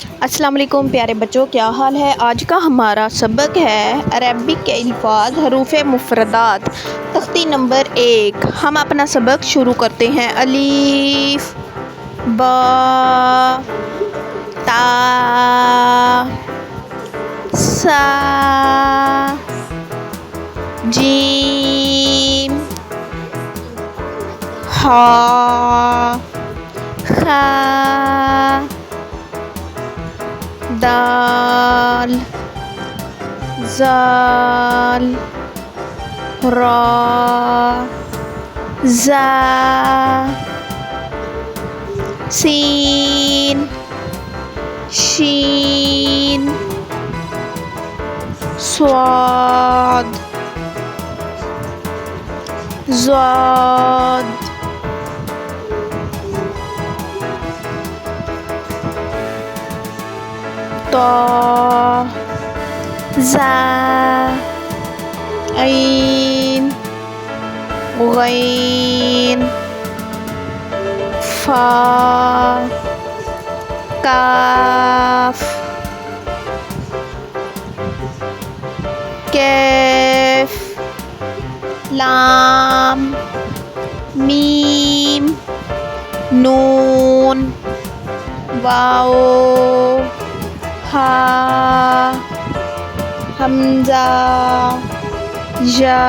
अस्सलाम वालेकुम प्यारे बच्चों, क्या हाल है। आज का हमारा सबक है अरबिक के अल्फाज हरूफ मुफरदात, तख्ती नंबर 1। हम अपना सबक शुरू करते हैं। अलीफ, बा, ता, सा, जीम, हा, खा, दाल, ज़ाल, रा, ज़ा, सीन, शीन, स्वाद, ज़ाद, ता, ज़ा, ऐन, गैन, फा, काफ, कैफ, लाम, मीम, नून, वाओ, हा, हमज़ा, या,